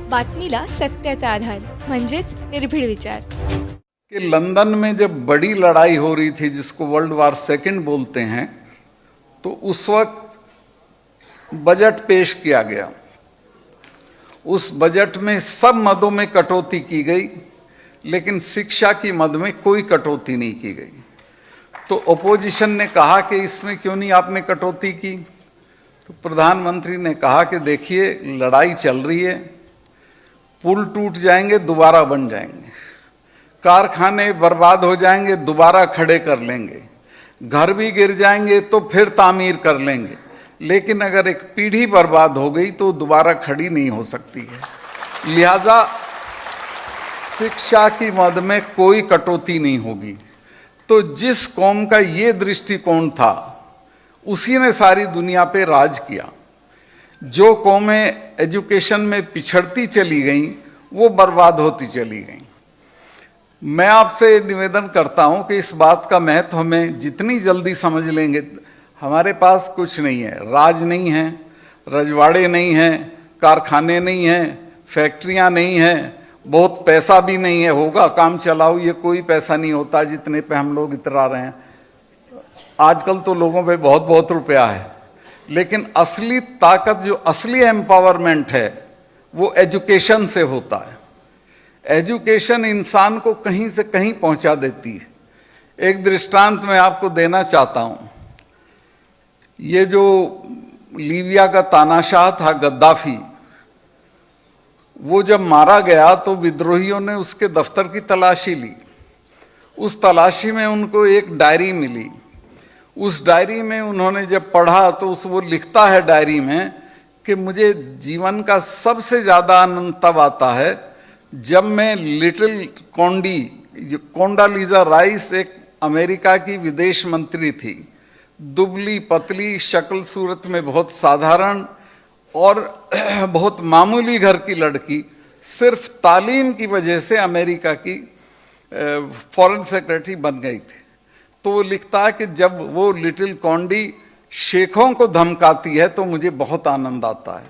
बातमीला सत्याचा आधार म्हणजेच निर्भीड विचार। कि लंदन में जब बड़ी लड़ाई हो रही थी जिसको वर्ल्ड वार सेकंड बोलते हैं, तो उस वक्त बजट पेश किया गया। उस बजट में सब मदों में कटौती की गई, लेकिन शिक्षा की मद में कोई कटौती नहीं की गई। तो ओपोजिशन ने कहा कि इसमें क्यों नहीं आपने कटौती की? तो प्रधानमंत्री ने कहा कि देखिए, लड़ाई चल रही है, पुल टूट जाएंगे दोबारा बन जाएंगे, कारखाने बर्बाद हो जाएंगे दोबारा खड़े कर लेंगे, घर भी गिर जाएंगे तो फिर तामीर कर लेंगे, लेकिन अगर एक पीढ़ी बर्बाद हो गई तो दोबारा खड़ी नहीं हो सकती है। लिहाजा शिक्षा की मद में कोई कटौती नहीं होगी। तो जिस कौम का ये दृष्टिकोण था, उसी ने सारी दुनिया पे राज किया। जो कौमें एजुकेशन में पिछड़ती चली गईं, वो बर्बाद होती चली गईं। मैं आपसे निवेदन करता हूं कि इस बात का महत्व हमें जितनी जल्दी समझ लेंगे। हमारे पास कुछ नहीं है, राज नहीं है, रजवाड़े नहीं हैं, कारखाने नहीं हैं, फैक्ट्रियां नहीं हैं, बहुत पैसा भी नहीं है। होगा काम चलाओ, ये कोई पैसा नहीं होता जितने पे हम लोग इतरा रहे हैं। आजकल तो लोगों पे बहुत बहुत रुपया है, लेकिन असली ताकत, जो असली एम्पावरमेंट है, वो एजुकेशन से होता है। एजुकेशन इंसान को कहीं से कहीं पहुंचा देती है। एक दृष्टांत मैं आपको देना चाहता हूं। ये जो लीबिया का तानाशाह था गद्दाफी, वो जब मारा गया तो विद्रोहियों ने उसके दफ्तर की तलाशी ली। उस तलाशी में उनको एक डायरी मिली। उस डायरी में उन्होंने जब पढ़ा तो वो लिखता है डायरी में कि मुझे जीवन का सबसे ज़्यादा आनंद तब आता है जब मैं लिटिल कोंडी, जो कोंडालीजा राइस एक अमेरिका की विदेश मंत्री थी, दुबली पतली, शक्ल सूरत में बहुत साधारण और बहुत मामूली घर की लड़की, सिर्फ तालीम की वजह से अमेरिका की फॉरेन सेक्रेटरी बन गई थी। तो वो लिखता है कि जब वो लिटिल कोंडी शेखों को धमकाती है तो मुझे बहुत आनंद आता है।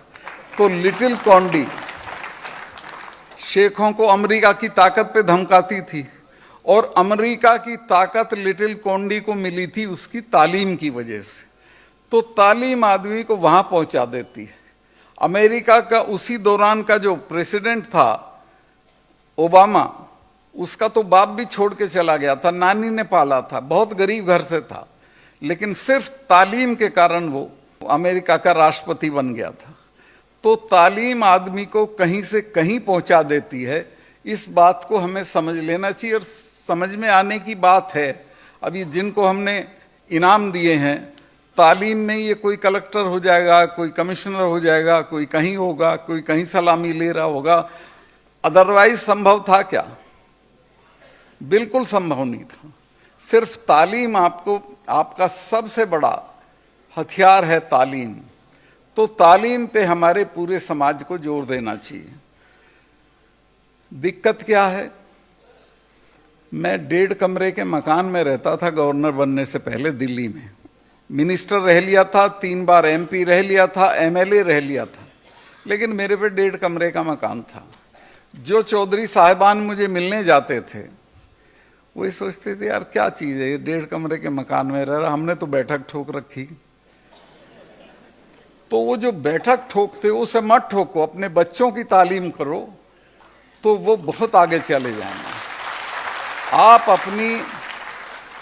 तो लिटिल कोंडी शेखों को अमेरिका की ताकत पे धमकाती थी, और अमेरिका की ताकत लिटिल कोंडी को मिली थी उसकी तालीम की वजह से। तो तालीम आदमी को वहां पहुंचा देती है। अमेरिका का उसी दौरान का जो प्रेसिडेंट था ओबामा, उसका तो बाप भी छोड़ के चला गया था, नानी ने पाला था, बहुत गरीब घर से था, लेकिन सिर्फ तालीम के कारण वो अमेरिका का राष्ट्रपति बन गया था। तो तालीम आदमी को कहीं से कहीं पहुंचा देती है। इस बात को हमें समझ लेना चाहिए, और समझ में आने की बात है। अभी जिनको हमने इनाम दिए हैं, तालीम में ये कोई कलेक्टर हो जाएगा, कोई कमिश्नर हो जाएगा, कोई कहीं होगा, कोई कहीं सलामी ले रहा होगा। अदरवाइज संभव था क्या? बिल्कुल संभव नहीं था। सिर्फ तालीम आपको, आपका सबसे बड़ा हथियार है तालीम। तो तालीम पे हमारे पूरे समाज को जोर देना चाहिए। दिक्कत क्या है? मैं 1.5 कमरे के मकान में रहता था गवर्नर बनने से पहले दिल्ली में। मिनिस्टर रह लिया था, 3 बार एमपी रह लिया था, एमएलए रह लिया था, लेकिन मेरे पे 1.5 कमरे का मकान था। जो चौधरी साहिबान मुझे मिलने जाते थे, वही सोचते थे यार क्या चीज़ है, 1.5 कमरे के मकान में रह रहा, हमने तो बैठक ठोक रखी। तो वो जो बैठक ठोकते उसे मत ठोको, अपने बच्चों की तालीम करो, तो वो बहुत आगे चले जाएंगे। आप अपनी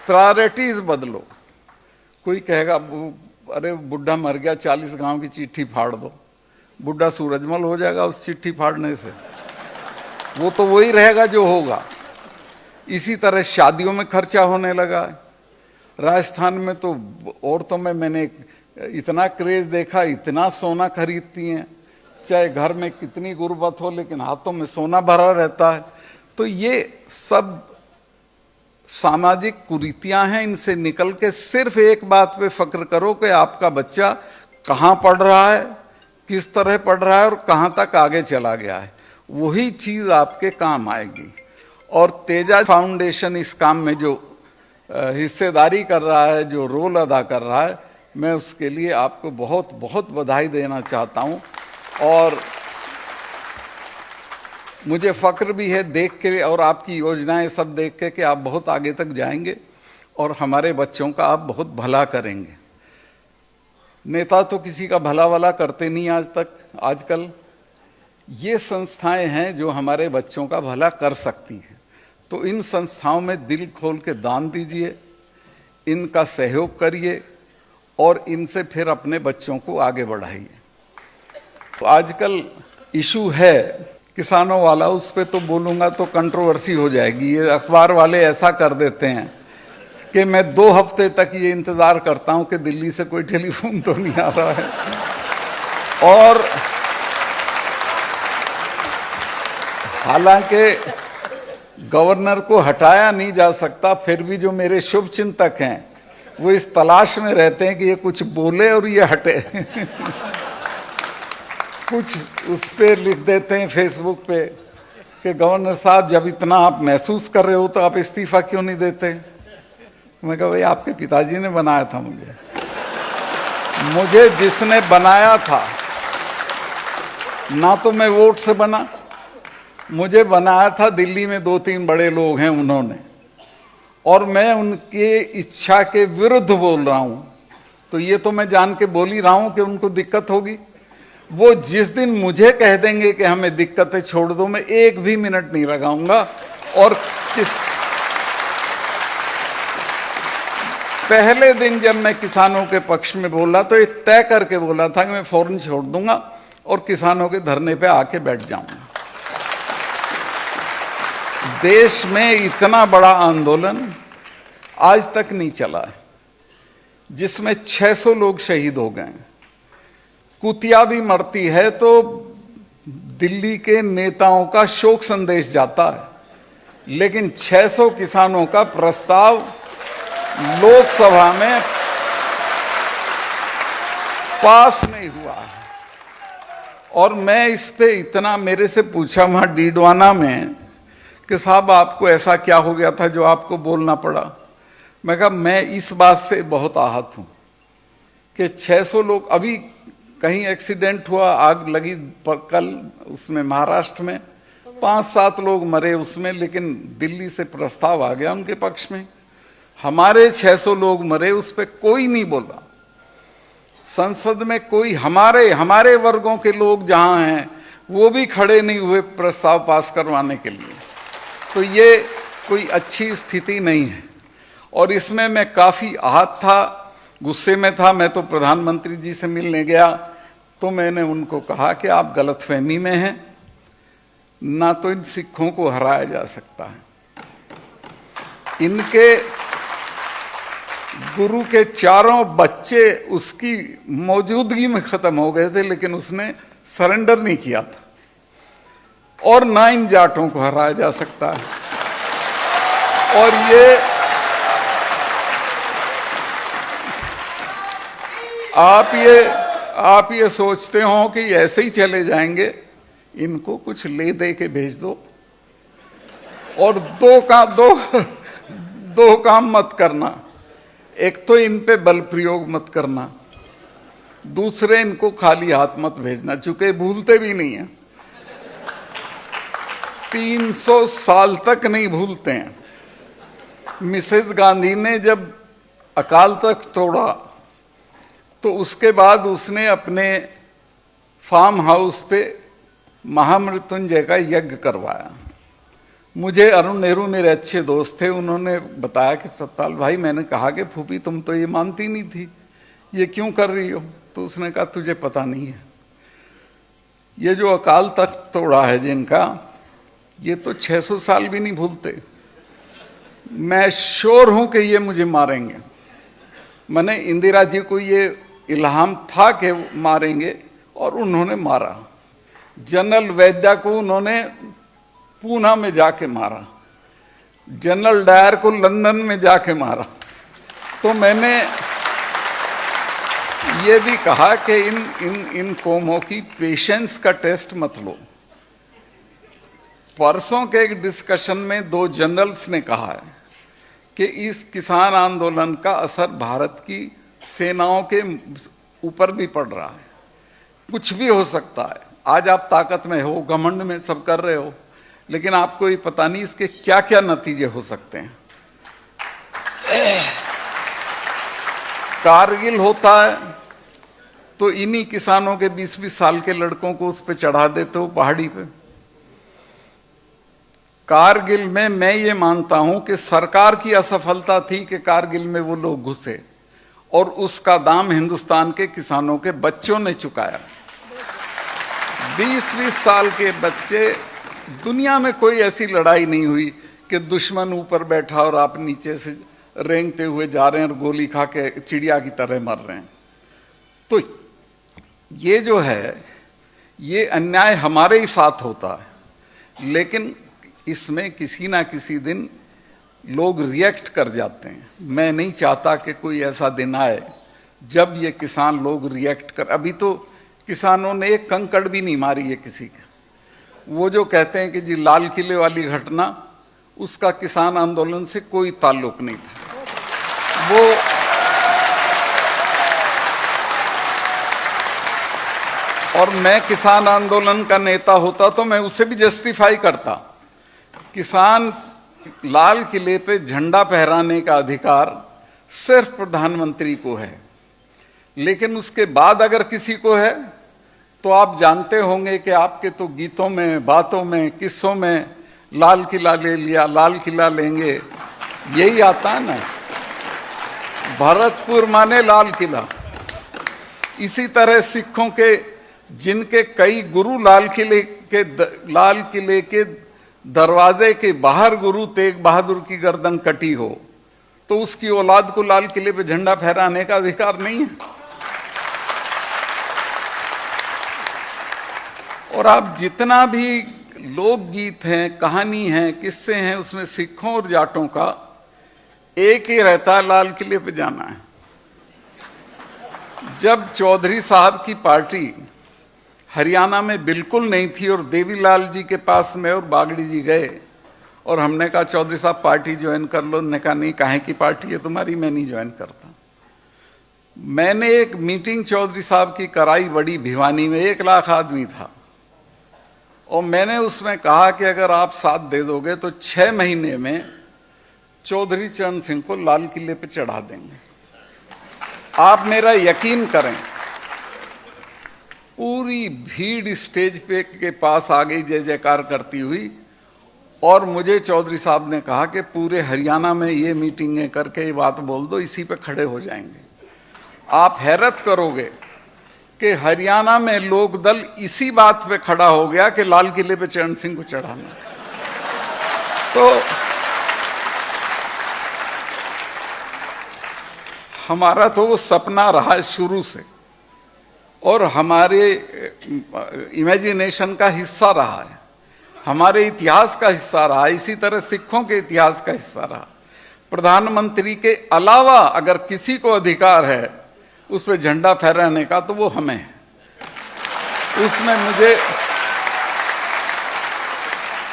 प्रायोरिटीज बदलो। कोई कहेगा अरे बुढ़ा मर गया, 40 गांव की चिट्ठी फाड़ दो, बुढ़ा सूरजमल हो जाएगा उस चिट्ठी फाड़ने से? वो तो वही रहेगा जो होगा। इसी तरह शादियों में खर्चा होने लगा है। राजस्थान में तो औरतों में मैंने इतना क्रेज देखा, इतना सोना खरीदती हैं, चाहे घर में कितनी गुर्बत हो, लेकिन हाथों में सोना भरा रहता है। तो ये सब सामाजिक कुरीतियां हैं। इनसे निकल के सिर्फ एक बात पे फक्र करो कि आपका बच्चा कहाँ पढ़ रहा है, किस तरह पढ़ रहा है और कहाँ तक आगे चला गया है। वही चीज़ आपके काम आएगी। और तेजा फाउंडेशन इस काम में जो हिस्सेदारी कर रहा है, जो रोल अदा कर रहा है, मैं उसके लिए आपको बहुत बहुत बधाई देना चाहता हूँ। और मुझे फक्र भी है देख के, और आपकी योजनाएं सब देख के कि आप बहुत आगे तक जाएंगे और हमारे बच्चों का आप बहुत भला करेंगे। नेता तो किसी का भला वाला करते नहीं आज तक। आजकल ये संस्थाएं हैं जो हमारे बच्चों का भला कर सकती हैं, तो इन संस्थाओं में दिल खोल के दान दीजिए, इनका सहयोग करिए और इनसे फिर अपने बच्चों को आगे बढ़ाइए। तो आजकल इशू है किसानों वाला, उस पर तो बोलूँगा तो कंट्रोवर्सी हो जाएगी। ये अखबार वाले ऐसा कर देते हैं कि मैं 2 हफ्ते तक ये इंतज़ार करता हूँ कि दिल्ली से कोई टेलीफोन तो नहीं आ रहा है। और हालांकि गवर्नर को हटाया नहीं जा सकता, फिर भी जो मेरे शुभ चिंतक हैं वो इस तलाश में रहते हैं कि ये कुछ बोले और ये हटे। कुछ उस पे लिख देते हैं फेसबुक पे कि गवर्नर साहब जब इतना आप महसूस कर रहे हो तो आप इस्तीफा क्यों नहीं देते। मैं कहा भाई आपके पिताजी ने बनाया था मुझे जिसने बनाया था ना, तो मैं वोट से बना, मुझे बनाया था दिल्ली में 2-3 बड़े लोग हैं उन्होंने, और मैं उनके इच्छा के विरुद्ध बोल रहा हूं, तो ये तो मैं जान के बोल ही रहा हूं कि उनको दिक्कत होगी। वो जिस दिन मुझे कह देंगे कि हमें दिक्कतें छोड़ दो, मैं 1 भी मिनट नहीं लगाऊंगा। और पहले दिन जब मैं किसानों के पक्ष में बोला तो ये तय करके बोला था कि मैं फौरन छोड़ दूंगा और किसानों के धरने पे आके बैठ जाऊंगा। देश में इतना बड़ा आंदोलन आज तक नहीं चला है जिसमें 600 लोग शहीद हो गए। कुतिया भी मरती है तो दिल्ली के नेताओं का शोक संदेश जाता है, लेकिन 600 किसानों का प्रस्ताव लोकसभा में पास नहीं हुआ है। और मैं इस पे इतना, मेरे से पूछा वहां डीडवाना में कि साहब आपको ऐसा क्या हो गया था जो आपको बोलना पड़ा। मैं कहा मैं इस बात से बहुत आहत हूं कि 600 लोग, अभी कहीं एक्सीडेंट हुआ, आग लगी कल उसमें महाराष्ट्र में, 5-7 लोग मरे उसमें, लेकिन दिल्ली से प्रस्ताव आ गया उनके पक्ष में। हमारे 600 लोग मरे, उस पर कोई नहीं बोला। संसद में कोई हमारे वर्गों के लोग जहां हैं वो भी खड़े नहीं हुए प्रस्ताव पास करवाने के लिए। तो ये कोई अच्छी स्थिति नहीं है और इसमें मैं काफी आहत था, गुस्से में था। मैं तो प्रधानमंत्री जी से मिलने गया तो मैंने उनको कहा कि आप गलतफहमी में हैं, ना तो इन सिखों को हराया जा सकता है। इनके गुरु के 4 बच्चे उसकी मौजूदगी में खत्म हो गए थे, लेकिन उसने सरेंडर नहीं किया था। और ना इन जाटों को हराया जा सकता है। और ये आप ये सोचते हो कि ऐसे ही चले जाएंगे, इनको कुछ ले दे के भेज दो। और दो काम मत करना, एक तो इन पे बल प्रयोग मत करना, दूसरे इनको खाली हाथ मत भेजना, चूंकि भूलते भी नहीं है। 300 साल तक नहीं भूलते हैं। मिसेस गांधी ने जब अकाल तख्त तोड़ा तो उसके बाद उसने अपने फार्म हाउस पे महामृत्युंजय का यज्ञ करवाया। मुझे अरुण नेहरू मेरे अच्छे दोस्त थे, उन्होंने बताया कि सत्ताल भाई, मैंने कहा कि फूफी तुम तो ये मानती नहीं थी, ये क्यों कर रही हो? तो उसने कहा तुझे पता नहीं है, ये जो अकाल तख्त तोड़ा है जिनका, ये तो 600 साल भी नहीं भूलते। मैं श्योर हूं कि ये मुझे मारेंगे। मैंने इंदिरा जी को ये इल्हाम था कि मारेंगे और उन्होंने मारा। जनरल वैद्या को उन्होंने पूना में जाके मारा, जनरल डायर को लंदन में जाके मारा। तो मैंने ये भी कहा कि इन कौमों की पेशेंस का टेस्ट मत लो। परसों के एक डिस्कशन में 2 जनरल्स ने कहा है कि इस किसान आंदोलन का असर भारत की सेनाओं के ऊपर भी पड़ रहा है। कुछ भी हो सकता है। आज आप ताकत में हो, घमंड में सब कर रहे हो, लेकिन आपको ये पता नहीं इसके क्या क्या नतीजे हो सकते हैं। कारगिल होता है तो इन्हीं किसानों के 20-20 साल के लड़कों को उस पे चढ़ा देते हो पहाड़ी पे। कारगिल में मैं ये मानता हूं कि सरकार की असफलता थी कि कारगिल में वो लोग घुसे, और उसका दाम हिंदुस्तान के किसानों के बच्चों ने चुकाया। 20-20 साल के बच्चे, दुनिया में कोई ऐसी लड़ाई नहीं हुई कि दुश्मन ऊपर बैठा और आप नीचे से रेंगते हुए जा रहे हैं और गोली खा के चिड़िया की तरह मर रहे हैं। तो ये जो है, ये अन्याय हमारे ही साथ होता है, लेकिन इसमें किसी ना किसी दिन लोग रिएक्ट कर जाते हैं। मैं नहीं चाहता कि कोई ऐसा दिन आए जब ये किसान लोग रिएक्ट कर। अभी तो किसानों ने एक कंकड़ भी नहीं मारी है किसी के। वो जो कहते हैं कि जी लाल किले वाली घटना, उसका किसान आंदोलन से कोई ताल्लुक नहीं था। वो और मैं किसान आंदोलन का नेता होता तो मैं उसे भी जस्टिफाई करता। किसान लाल किले पे झंडा फहराने का अधिकार सिर्फ प्रधानमंत्री को है, लेकिन उसके बाद अगर किसी को है तो आप जानते होंगे कि आपके तो गीतों में, बातों में, किस्सों में लाल किला ले लिया, लाल किला लेंगे, यही आता है ना। भरतपुर माने लाल किला। इसी तरह सिखों के जिनके कई गुरु लाल किले के दरवाजे के बाहर गुरु तेग बहादुर की गर्दन कटी हो, तो उसकी औलाद को लाल किले पे झंडा फहराने का अधिकार नहीं है। और आप जितना भी लोकगीत हैं, कहानी है, किस्से हैं, उसमें सिखों और जाटों का एक ही रहता है, लाल किले पे जाना है। जब चौधरी साहब की पार्टी हरियाणा में बिल्कुल नहीं थी और देवीलाल जी के पास में और बागड़ी जी गए और हमने कहा चौधरी साहब पार्टी ज्वाइन कर लो। उन्होंने कहा नहीं, काहे की पार्टी है तुम्हारी, मैं नहीं ज्वाइन करता। मैंने एक मीटिंग चौधरी साहब की कराई बड़ी भिवानी में, 1 लाख आदमी था, और मैंने उसमें कहा कि अगर आप साथ दे दोगे तो 6 महीने में चौधरी चरण सिंह को लाल किले पे चढ़ा देंगे। आप मेरा यकीन करें, पूरी भीड़ स्टेज पे के पास आ गई जय जयकार करती हुई, और मुझे चौधरी साहब ने कहा कि पूरे हरियाणा में ये मीटिंगें करके ये बात बोल दो, इसी पे खड़े हो जाएंगे। आप हैरत करोगे कि हरियाणा में लोक दल इसी बात पे खड़ा हो गया कि लाल किले पे चरण सिंह को चढ़ाना। तो हमारा तो वो सपना रहा शुरू से और हमारे इमेजिनेशन का हिस्सा रहा है, हमारे इतिहास का हिस्सा रहा। इसी तरह सिखों के इतिहास का हिस्सा रहा। प्रधानमंत्री के अलावा अगर किसी को अधिकार है उस पर झंडा फहराने का तो वो हमें है। उसमें मुझे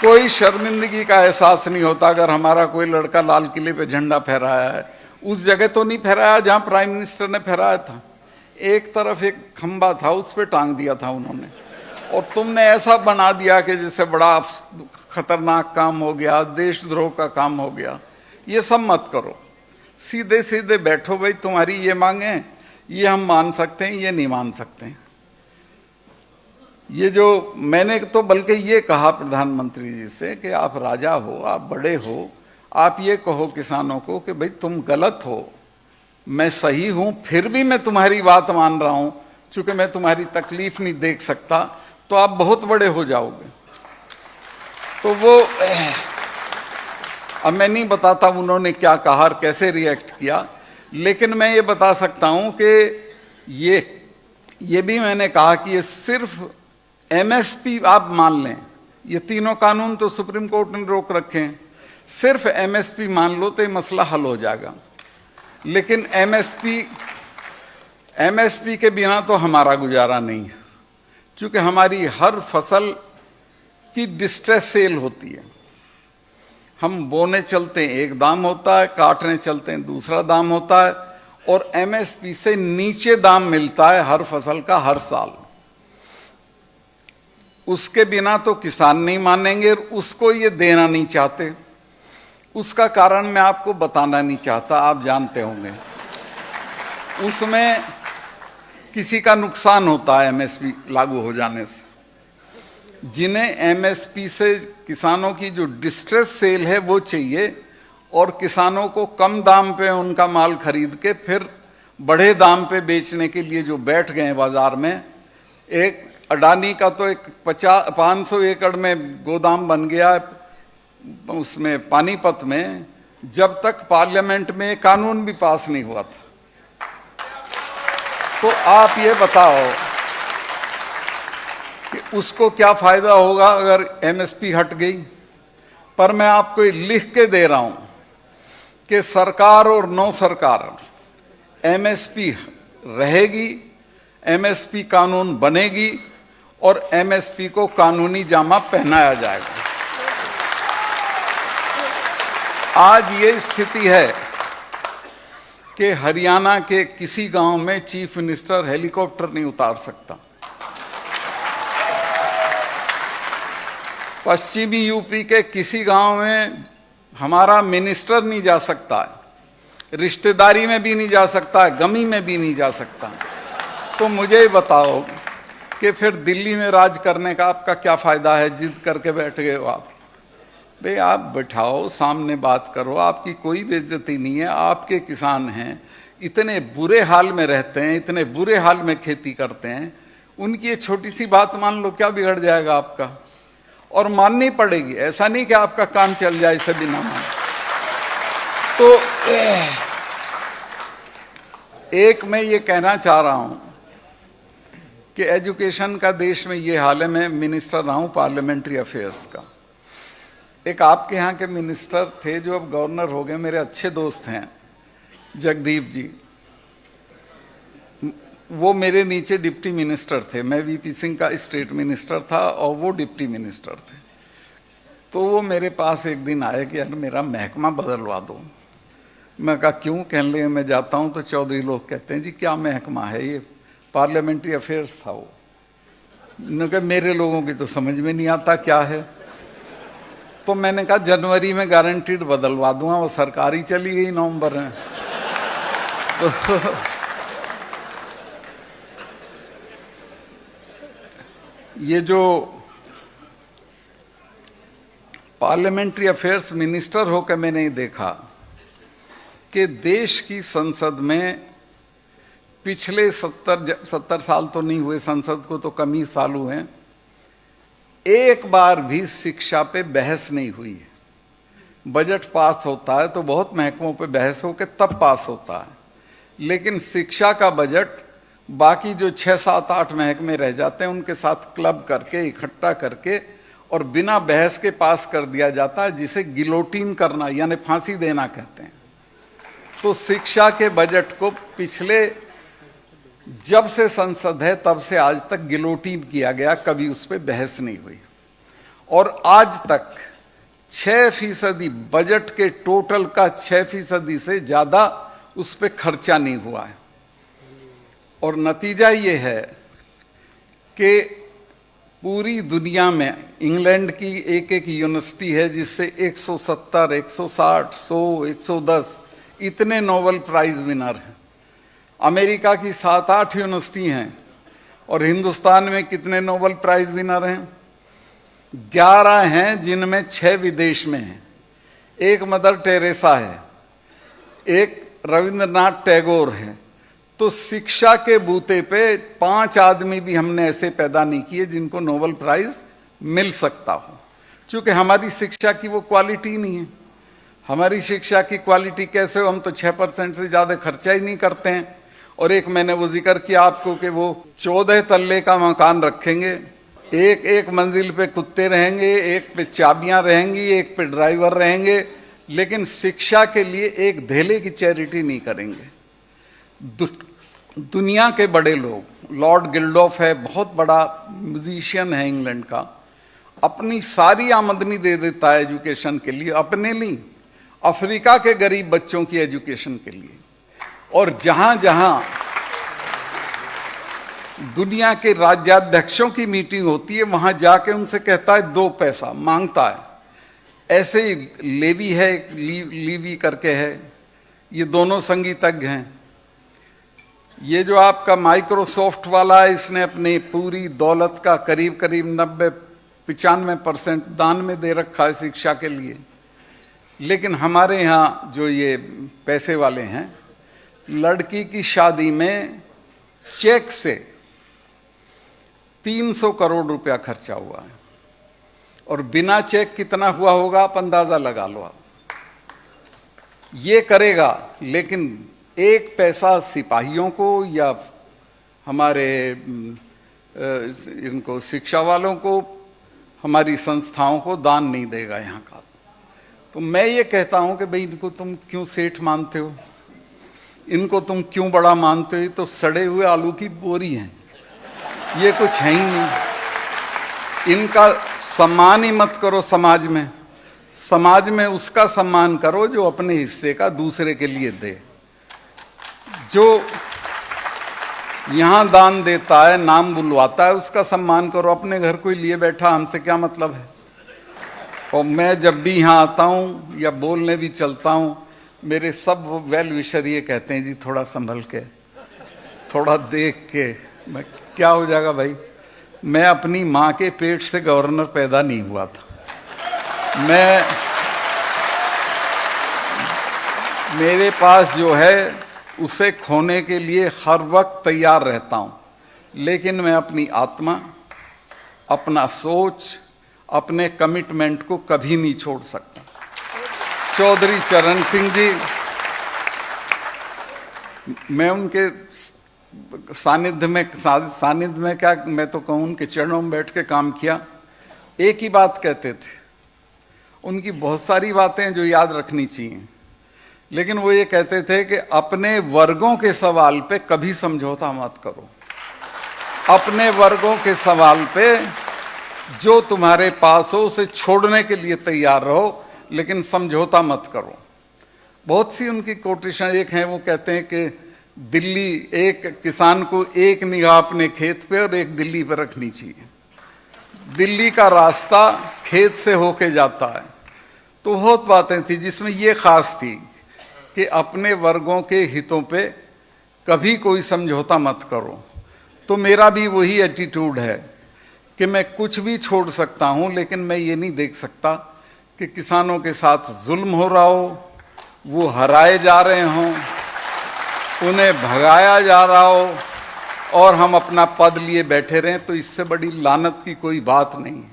कोई शर्मिंदगी का एहसास नहीं होता अगर हमारा कोई लड़का लाल किले पे झंडा फहराया है। उस जगह तो नहीं फहराया जहां प्राइम मिनिस्टर ने फहराया था। एक तरफ एक खंबा था, उस पे टांग दिया था उन्होंने, और तुमने ऐसा बना दिया कि जैसे बड़ा खतरनाक काम हो गया, देशद्रोह का काम हो गया। ये सब मत करो, सीधे सीधे बैठो भाई, तुम्हारी ये मांगे, ये हम मान सकते हैं, ये नहीं मान सकते हैं। ये जो मैंने तो बल्कि ये कहा प्रधानमंत्री जी से कि आप राजा हो, आप बड़े हो, आप ये कहो किसानों को कि भाई तुम गलत हो, मैं सही हूं, फिर भी मैं तुम्हारी बात मान रहा हूं, चूंकि मैं तुम्हारी तकलीफ नहीं देख सकता, तो आप बहुत बड़े हो जाओगे। तो वो अब मैं नहीं बताता उन्होंने क्या कहा और कैसे रिएक्ट किया, लेकिन मैं ये बता सकता हूं कि ये भी मैंने कहा कि ये सिर्फ एमएसपी आप मान लें, ये तीनों कानून तो सुप्रीम कोर्ट ने रोक रखे हैं, सिर्फ एमएसपी मान लो तो ये मसला हल हो जाएगा। लेकिन एमएसपी के बिना तो हमारा गुजारा नहीं है, क्योंकि हमारी हर फसल की डिस्ट्रेस सेल होती है। हम बोने चलते हैं एक दाम होता है, काटने चलते हैं दूसरा दाम होता है, और एमएसपी से नीचे दाम मिलता है हर फसल का हर साल। उसके बिना तो किसान नहीं मानेंगे, उसको ये देना नहीं चाहते। उसका कारण मैं आपको बताना नहीं चाहता, आप जानते होंगे। उसमें किसी का नुकसान होता है एमएसपी लागू हो जाने से। जिन्हें एमएसपी से किसानों की जो डिस्ट्रेस सेल है वो चाहिए, और किसानों को कम दाम पे उनका माल खरीद के फिर बड़े दाम पे बेचने के लिए जो बैठ गए बाजार में। एक अडानी का तो एक 500 एकड़ में गोदाम बन गया उसमें पानीपत में, जब तक पार्लियामेंट में कानून भी पास नहीं हुआ था। तो आप ये बताओ कि उसको क्या फायदा होगा अगर एमएसपी हट गई। पर मैं आपको लिख के दे रहा हूं कि सरकार और नो सरकार, एमएसपी रहेगी, एमएसपी कानून बनेगी और एमएसपी को कानूनी जामा पहनाया जाएगा। आज ये स्थिति है कि हरियाणा के किसी गांव में चीफ मिनिस्टर हेलीकॉप्टर नहीं उतार सकता। पश्चिमी यूपी के किसी गांव में हमारा मिनिस्टर नहीं जा सकता है, रिश्तेदारी में भी नहीं जा सकता है, गमी में भी नहीं जा सकता। तो मुझे बताओ कि फिर दिल्ली में राज करने का आपका क्या फायदा है? जिद करके बैठ गए हो आप। भाई आप बैठाओ, सामने बात करो, आपकी कोई बेइज्जती नहीं है। आपके किसान हैं, इतने बुरे हाल में रहते हैं, इतने बुरे हाल में खेती करते हैं, उनकी ये छोटी सी बात मान लो, क्या बिगड़ जाएगा आपका? और माननी पड़ेगी, ऐसा नहीं कि आपका काम चल जाए इसे बिना मान। तो एक मैं ये कहना चाह रहा हूं कि एजुकेशन का देश में ये हाल है। मैं मिनिस्टर रहा हूं पार्लियामेंट्री अफेयर्स का। एक आपके यहाँ के मिनिस्टर थे जो अब गवर्नर हो गए, मेरे अच्छे दोस्त हैं, जगदीप जी। वो मेरे नीचे डिप्टी मिनिस्टर थे। मैं वीपी सिंह का स्टेट मिनिस्टर था और वो डिप्टी मिनिस्टर थे। तो वो मेरे पास एक दिन आए कि यार मेरा महकमा बदलवा दो। मैं कहा क्यों? कहने लगे मैं जाता हूँ तो चौधरी लोग कहते हैं जी क्या महकमा है ये? पार्लियामेंट्री अफेयर्स था वो। उन्होंने कहा मेरे लोगों की तो समझ में नहीं आता क्या है। तो मैंने कहा जनवरी में गारंटीड बदलवा दूंगा। वो सरकारी चली गई नवंबर में। तो ये जो पार्लियामेंट्री अफेयर्स मिनिस्टर होकर मैंने देखा कि देश की संसद में पिछले 70 साल तो नहीं हुए, संसद को तो कम ही साल हुए हैं, एक बार भी शिक्षा पे बहस नहीं हुई है। बजट पास होता है तो बहुत महकमों पे बहस होकर तब पास होता है, लेकिन शिक्षा का बजट बाकी जो 6, 7, 8 महकमे रह जाते हैं उनके साथ क्लब करके, इकट्ठा करके और बिना बहस के पास कर दिया जाता है, जिसे गिलोटिन करना यानी फांसी देना कहते हैं। तो शिक्षा के बजट को पिछले जब से संसद है तब से आज तक गिलोटिन किया गया, कभी उस पर बहस नहीं हुई। और आज तक 6% बजट के टोटल का 6% से ज्यादा उस पर खर्चा नहीं हुआ है। और नतीजा ये है कि पूरी दुनिया में इंग्लैंड की एक यूनिवर्सिटी है जिससे 170, 160, 100, 110 इतने नोबेल प्राइज विनर हैं। अमेरिका की 7-8 यूनिवर्सिटी हैं। और हिंदुस्तान में कितने नोबेल प्राइज विनर हैं? 11 हैं, जिनमें 6 विदेश में हैं। एक मदर टेरेसा है, एक रविंद्रनाथ टैगोर है। तो शिक्षा के बूते पे 5 आदमी भी हमने ऐसे पैदा नहीं किए जिनको नोबेल प्राइज मिल सकता हो, क्योंकि हमारी शिक्षा की वो क्वालिटी नहीं है। हमारी शिक्षा की क्वालिटी कैसे हो? हम तो 6% से ज्यादा खर्चा ही नहीं करते हैं। और एक मैंने वो जिक्र किया आपको कि वो 14 तल्ले का मकान रखेंगे, एक मंजिल पे कुत्ते रहेंगे, एक पे चाबियां रहेंगी, एक पे ड्राइवर रहेंगे, लेकिन शिक्षा के लिए एक धेले की चैरिटी नहीं करेंगे। दुनिया के बड़े लोग, लॉर्ड गिल्डॉफ है, बहुत बड़ा म्यूजिशियन है इंग्लैंड का, अपनी सारी आमदनी दे देता है एजुकेशन के लिए, अपने लिए, अफ्रीका के गरीब बच्चों की एजुकेशन के लिए। और जहां जहां दुनिया के राज्याध्यक्षों की मीटिंग होती है, वहां जाके उनसे कहता है 2 पैसा मांगता है। ऐसे ही लेवी है, लीवी करके है, ये दोनों संगीतज्ञ हैं। ये जो आपका माइक्रोसॉफ्ट वाला है, इसने अपनी पूरी दौलत का करीब करीब 90-95% दान में दे रखा है शिक्षा के लिए। लेकिन हमारे यहाँ जो ये पैसे वाले हैं, लड़की की शादी में चेक से 300 करोड़ रुपया खर्चा हुआ है, और बिना चेक कितना हुआ होगा आप अंदाजा लगा लो। आप ये करेगा, लेकिन 1 पैसा सिपाहियों को या हमारे इनको शिक्षा वालों को, हमारी संस्थाओं को दान नहीं देगा यहाँ का। तो मैं ये कहता हूं कि भाई इनको तुम क्यों सेठ मानते हो, इनको तुम क्यों बड़ा मानते हो? ये तो सड़े हुए आलू की बोरी हैं, ये कुछ है ही नहीं। इनका सम्मान ही मत करो समाज में। समाज में उसका सम्मान करो जो अपने हिस्से का दूसरे के लिए दे। जो यहां दान देता है, नाम बुलवाता है, उसका सम्मान करो। अपने घर कोई लिए बैठा, हमसे क्या मतलब है? और मैं जब भी यहाँ आता हूँ या बोलने भी चलता हूँ, मेरे सब वेल विशर ये कहते हैं जी थोड़ा संभल के, थोड़ा देख के। मैं क्या हो जाएगा भाई, मैं अपनी माँ के पेट से गवर्नर पैदा नहीं हुआ था। मेरे पास जो है उसे खोने के लिए हर वक्त तैयार रहता हूँ, लेकिन मैं अपनी आत्मा, अपना सोच, अपने कमिटमेंट को कभी नहीं छोड़ सकता। चौधरी चरण सिंह जी, मैं उनके सानिध्य में क्या, मैं तो कहूँ उनके चरणों में बैठ के काम किया। एक ही बात कहते थे, उनकी बहुत सारी बातें जो याद रखनी चाहिए, लेकिन वो ये कहते थे कि अपने वर्गों के सवाल पे कभी समझौता मत करो। अपने वर्गों के सवाल पे जो तुम्हारे पास हो उसे छोड़ने के लिए तैयार रहो, लेकिन समझौता मत करो। बहुत सी उनकी कोटेशन एक हैं, वो कहते हैं कि दिल्ली, एक किसान को एक निगाह अपने खेत पे और एक दिल्ली पे रखनी चाहिए। दिल्ली का रास्ता खेत से होके जाता है। तो बहुत बातें थी जिसमें ये खास थी कि अपने वर्गों के हितों पे कभी कोई समझौता मत करो। तो मेरा भी वही एटीट्यूड है कि मैं कुछ भी छोड़ सकता हूं, लेकिन मैं ये नहीं देख सकता कि किसानों के साथ जुल्म हो रहा हो, वो हराए जा रहे हों, उन्हें भगाया जा रहा हो और हम अपना पद लिए बैठे रहें। तो इससे बड़ी लानत की कोई बात नहीं है।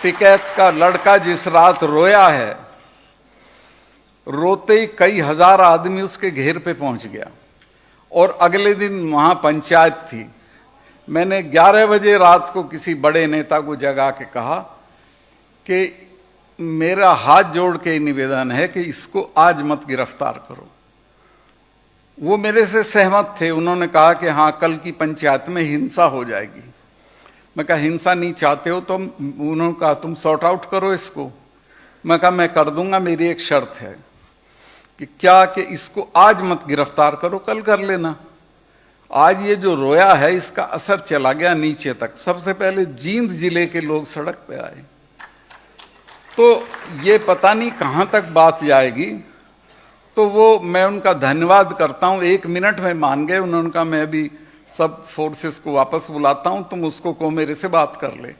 टिकैत का लड़का जिस रात रोया है, रोते ही कई हजार आदमी उसके घेर पे पहुंच गया, और अगले दिन वहां पंचायत थी। मैंने 11 बजे रात को किसी बड़े नेता को जगा के कहा कि मेरा हाथ जोड़ के निवेदन है कि इसको आज मत गिरफ्तार करो। वो मेरे से सहमत थे। उन्होंने कहा कि हाँ, कल की पंचायत में हिंसा हो जाएगी। मैं कहा हिंसा नहीं चाहते हो तो? उन्होंने कहा तुम सॉर्ट आउट करो इसको। मैं कहा मैं कर दूंगा, मेरी एक शर्त है कि क्या कि इसको आज मत गिरफ्तार करो, कल कर लेना। आज ये जो रोया है इसका असर चला गया नीचे तक। सबसे पहले जींद जिले के लोग सड़क पे आए। तो ये पता नहीं कहां तक बात जाएगी। तो वो मैं उनका धन्यवाद करता हूं, 1 मिनट में मान गए। उन्होंने कहा मैं अभी सब फोर्सेस को वापस बुलाता हूं, तुम उसको कहो मेरे से बात कर ले।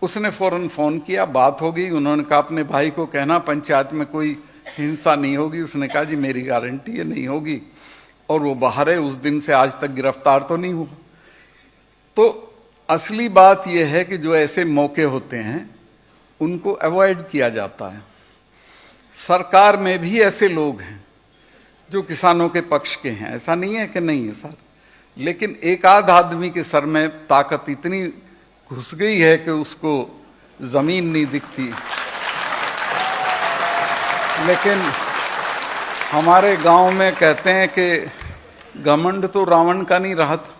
उसने फौरन फोन किया, बात हो गई। उन्होंने कहा अपने भाई को कहना पंचायत में कोई हिंसा नहीं होगी। उसने कहा जी मेरी गारंटी है नहीं होगी। और वो बाहर है, उस दिन से आज तक गिरफ्तार तो नहीं हुआ। तो असली बात यह है कि जो ऐसे मौके होते हैं उनको अवॉइड किया जाता है। सरकार में भी ऐसे लोग हैं जो किसानों के पक्ष के हैं, ऐसा नहीं है कि नहीं है सर, लेकिन एक आध आदमी के सर में ताकत इतनी घुस गई है कि उसको जमीन नहीं दिखती। लेकिन हमारे गांव में कहते हैं कि घमंड तो रावण का नहीं रहा था।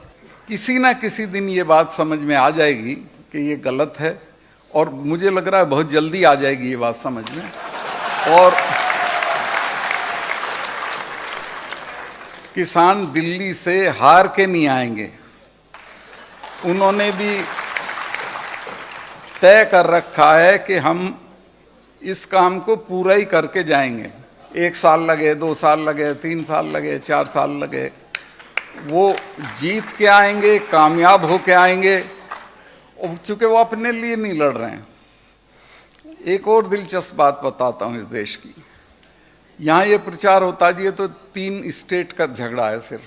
किसी ना किसी दिन ये बात समझ में आ जाएगी कि ये गलत है, और मुझे लग रहा है बहुत जल्दी आ जाएगी ये बात समझ में। और किसान दिल्ली से हार के नहीं आएंगे, उन्होंने भी तय कर रखा है कि हम इस काम को पूरा ही करके जाएंगे। 1 साल लगे, 2 साल लगे, 3 साल लगे, 4 साल लगे, वो जीत के आएंगे, कामयाब हो के आएंगे। और चूंकि वो अपने लिए नहीं लड़ रहे हैं। एक और दिलचस्प बात बताता हूं इस देश की। यहाँ ये प्रचार होता जी, ये तो 3 स्टेट का झगड़ा है सिर्फ,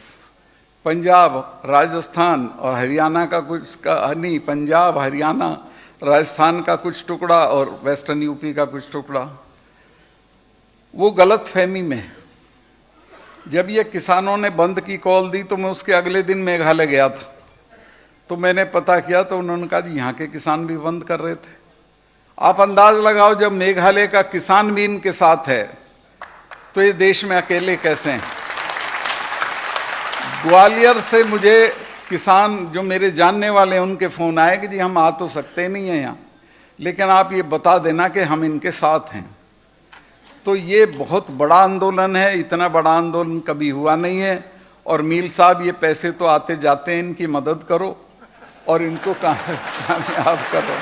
पंजाब, राजस्थान और हरियाणा का कुछ का नहीं, पंजाब, हरियाणा, राजस्थान का कुछ टुकड़ा और वेस्टर्न यूपी का कुछ टुकड़ा। वो गलत फहमी में है। जब ये किसानों ने बंद की कॉल दी तो मैं उसके अगले दिन मेघालय गया था, तो मैंने पता किया तो उन्होंने कहा जी यहाँ के किसान भी बंद कर रहे थे। आप अंदाज लगाओ, जब मेघालय का किसान भी इनके साथ है तो ये देश में अकेले कैसे हैं। ग्वालियर से मुझे किसान जो मेरे जानने वाले हैं उनके फोन आए कि जी हम आ तो सकते नहीं हैं यहाँ, लेकिन आप ये बता देना कि हम इनके साथ हैं। तो ये बहुत बड़ा आंदोलन है, इतना बड़ा आंदोलन कभी हुआ नहीं है। और मील साहब, ये पैसे तो आते जाते हैं, इनकी मदद करो और इनको कामयाब करो।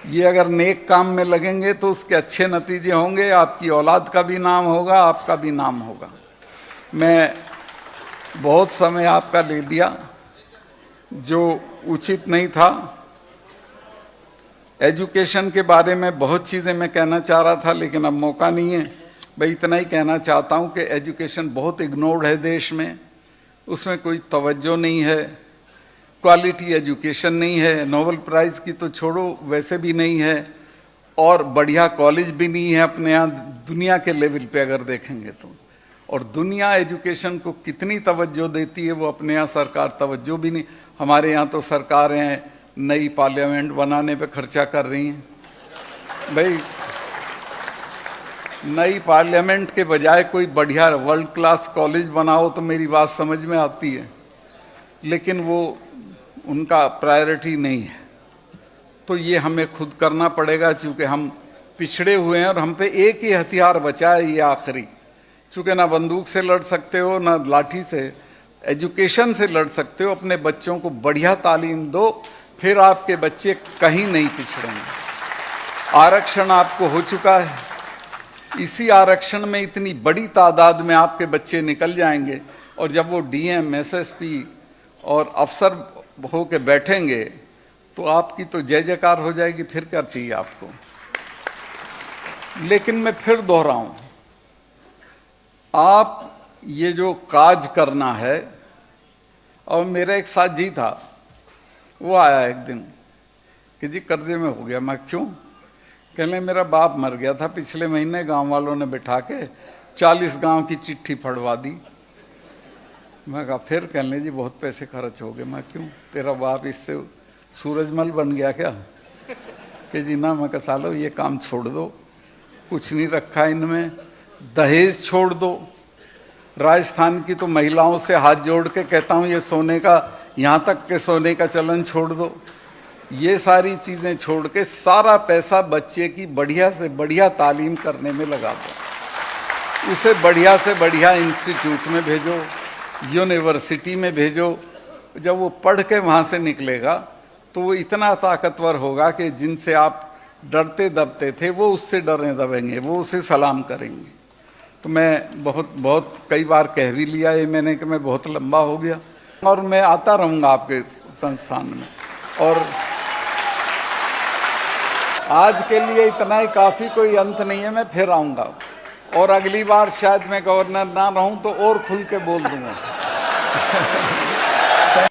ये अगर नेक काम में लगेंगे तो उसके अच्छे नतीजे होंगे, आपकी औलाद का भी नाम होगा, आपका भी नाम होगा। मैं बहुत समय आपका ले लिया जो उचित नहीं था। एजुकेशन के बारे में बहुत चीज़ें मैं कहना चाह रहा था, लेकिन अब मौका नहीं है। भाई इतना ही कहना चाहता हूँ कि एजुकेशन बहुत इग्नोर्ड है देश में, उसमें कोई तवज्जो नहीं है, क्वालिटी एजुकेशन नहीं है, नोबेल प्राइज़ की तो छोड़ो, वैसे भी नहीं है, और बढ़िया कॉलेज भी नहीं है अपने यहाँ दुनिया के लेवल पे अगर देखेंगे तो। और दुनिया एजुकेशन को कितनी तवज्जो देती है वो अपने यहाँ सरकार तवज्जो भी नहीं। हमारे यहाँ तो सरकारें नई पार्लियामेंट बनाने पे खर्चा कर रही हैं। भाई नई पार्लियामेंट के बजाय कोई बढ़िया वर्ल्ड क्लास कॉलेज बनाओ तो मेरी बात समझ में आती है, लेकिन वो उनका प्रायोरिटी नहीं है। तो ये हमें खुद करना पड़ेगा, चूँकि हम पिछड़े हुए हैं और हम पे एक ही हथियार बचा है, ये आखिरी। चूँकि ना बंदूक से लड़ सकते हो, ना लाठी से, एजुकेशन से लड़ सकते हो। अपने बच्चों को बढ़िया तालीम दो, फिर आपके बच्चे कहीं नहीं पिछड़ेंगे। आरक्षण आपको हो चुका है, इसी आरक्षण में इतनी बड़ी तादाद में आपके बच्चे निकल जाएंगे, और जब वो डीएम, एसएसपी और अफसर हो के बैठेंगे तो आपकी तो जय जयकार हो जाएगी। फिर क्या चाहिए आपको। लेकिन मैं फिर दोहराऊं, आप ये जो काज करना है, और मेरा एक साथी था, वो आया एक दिन कि जी कर्जे में हो गया। मैं क्यों? कहने मेरा बाप मर गया था पिछले महीने, गांव वालों ने बिठा के 40 गांव की चिट्ठी फड़वा दी। मैं कहा फिर? कहने जी बहुत पैसे खर्च हो गए। मैं क्यों? तेरा बाप इससे सूरजमल बन गया क्या? कि जी ना। मैं कहा सालो ये काम छोड़ दो, कुछ नहीं रखा इनमें, दहेज छोड़ दो। राजस्थान की तो महिलाओं से हाथ जोड़ के कहता हूँ ये सोने का, यहाँ तक के सोने का चलन छोड़ दो। ये सारी चीज़ें छोड़ के सारा पैसा बच्चे की बढ़िया से बढ़िया तालीम करने में लगा दो। उसे बढ़िया से बढ़िया इंस्टीट्यूट में भेजो, यूनिवर्सिटी में भेजो। जब वो पढ़ के वहाँ से निकलेगा तो वो इतना ताकतवर होगा कि जिनसे आप डरते दबते थे वो उससे डरने दबेंगे, वो उसे सलाम करेंगे। तो मैं बहुत कई बार कह भी लिया ये मैंने कि मैं बहुत लंबा हो गया, और मैं आता रहूँगा आपके संस्थान में। और आज के लिए इतना ही काफ़ी, कोई अंत नहीं है। मैं फिर आऊँगा, और अगली बार शायद मैं गवर्नर ना रहूँ तो और खुल के बोल दूँगा।